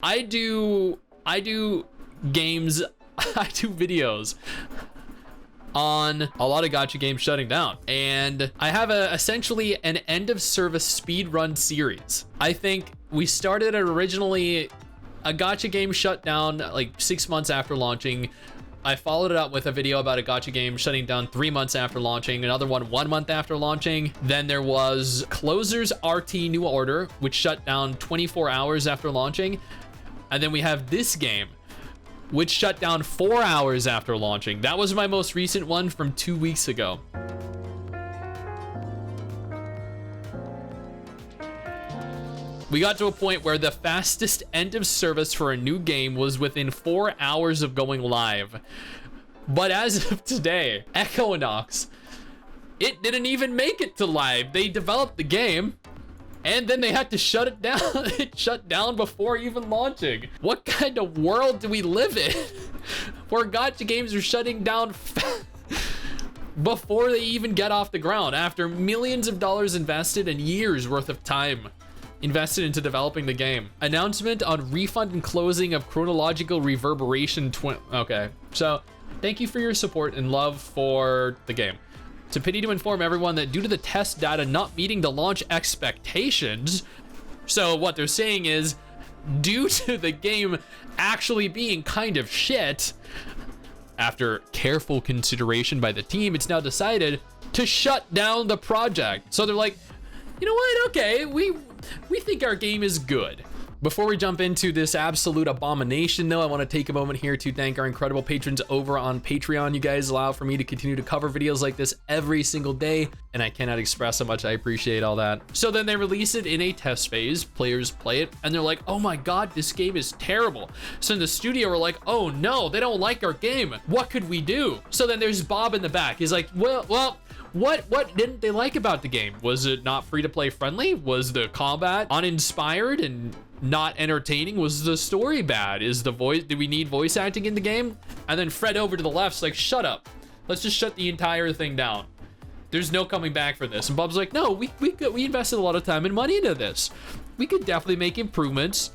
I do games, I do videos on a lot of gacha games shutting down, and I have essentially an end of service speed run series. I think we started it originally, a gacha game shut down like 6 months after launching. I followed it up with a video about a gacha game shutting down 3 months after launching, another one 1 month after launching. Then there was Closer's RT New Order, which shut down 24 hours after launching. And then we have this game, which shut down 4 hours after launching. That was my most recent one from 2 weeks ago. We got to a point where the fastest end of service for a new game was within 4 hours of going live. But as of today, Echonox, it didn't even make it to live. They developed the game, and then they had to shut it down. It shut down before even launching. What kind of world do we live in where gacha games are shutting down before they even get off the ground after millions of dollars invested and years worth of time invested into developing the game? Announcement on refund and closing of Chronological Reverberation Okay, so thank you for your support and love for the game. It's a pity to inform everyone that due to the test data not meeting the launch expectations, so what they're saying is, due to the game actually being kind of shit, after careful consideration by the team, it's now decided to shut down the project. So they're like, you know what, okay, we think our game is good. Before we jump into this absolute abomination, though, I want to take a moment here to thank our incredible patrons over on Patreon. You guys allow for me to continue to cover videos like this every single day, and I cannot express how much I appreciate all that. So then they release it in a test phase, players play it, and they're like, oh my god, this game is terrible. So in the studio, we're like, oh no, they don't like our game. What could we do? So then there's Bob in the back. He's like, well, what didn't they like about the game? Was it not free-to-play friendly? Was the combat uninspired and not entertaining? Was the story bad? Did we need voice acting in the game? And then Fred over to the left's like, shut up. Let's just shut the entire thing down. There's no coming back for this. And Bob's like, no, we invested a lot of time and money into this. We could definitely make improvements,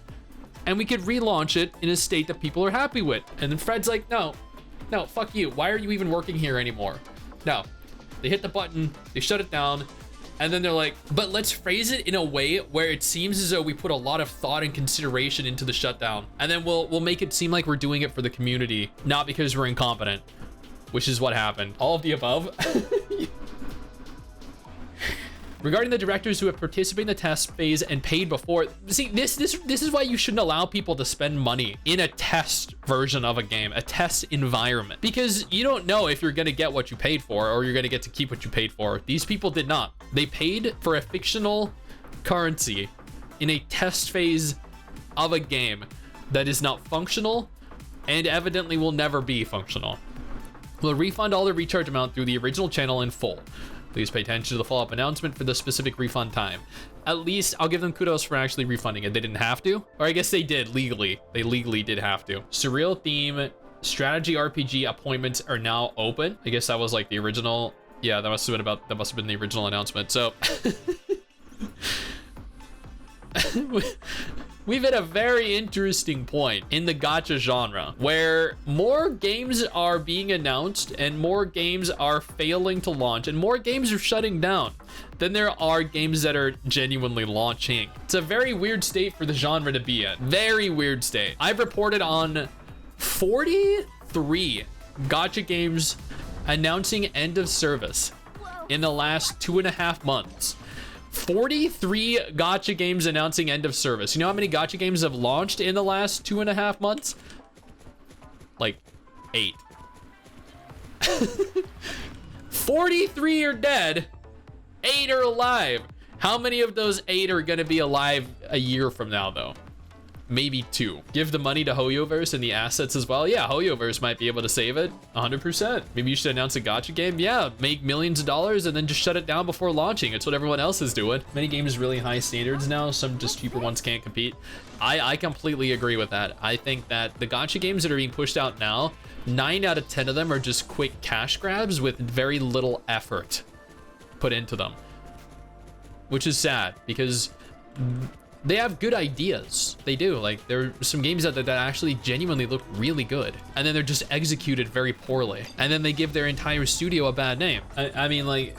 and we could relaunch it in a state that people are happy with. And then Fred's like, no, fuck you. Why are you even working here anymore? No. They hit the button, they shut it down, and then they're like, but let's phrase it in a way where it seems as though we put a lot of thought and consideration into the shutdown. And then we'll make it seem like we're doing it for the community, not because we're incompetent, which is what happened. All of the above. Regarding the directors who have participated in the test phase and paid before, see, this is why you shouldn't allow people to spend money in a test version of a game, a test environment, because you don't know if you're gonna get what you paid for or you're gonna get to keep what you paid for. These people did not. They paid for a fictional currency in a test phase of a game that is not functional and evidently will never be functional. We'll refund all the recharge amount through the original channel in full. Please pay attention to the follow-up announcement for the specific refund time. At least I'll give them kudos for actually refunding it. They didn't have to, or I guess they did legally. They legally did have to. Surreal theme strategy RPG appointments are now open. I guess that was like the original. Yeah, that must have been the original announcement. So we've hit a very interesting point in the gacha genre where more games are being announced and more games are failing to launch and more games are shutting down than there are games that are genuinely launching. It's a very weird state for the genre to be in. Very weird state. I've reported on 43 gacha games announcing end of service in the last 2.5 months. 43 gacha games announcing end of service. You know how many gacha games have launched in the last 2.5 months? Like 8. 43 are dead, 8 are alive. How many of those 8 are gonna be alive a year from now though? Maybe 2. Give the money to Hoyoverse and the assets as well. Yeah, Hoyoverse might be able to save it 100%. Maybe you should announce a gacha game. Yeah, make millions of dollars and then just shut it down before launching. It's what everyone else is doing. Many games really high standards now. Some just cheaper ones can't compete. I completely agree with that. I think that the gacha games that are being pushed out now, 9 out of 10 of them are just quick cash grabs with very little effort put into them, which is sad because They have good ideas. They do. Like, there are some games that actually genuinely look really good, and then they're just executed very poorly, and then they give their entire studio a bad name. I mean, like,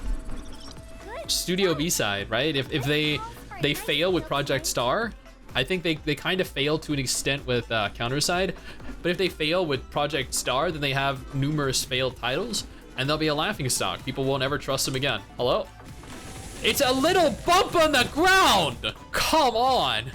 Studio B-side, right? If they fail with Project Star, I think they kind of fail to an extent with Counterside, but if they fail with Project Star, then they have numerous failed titles, and they'll be a laughingstock. People won't ever trust them again. Hello? It's a little bump on the ground! Come on!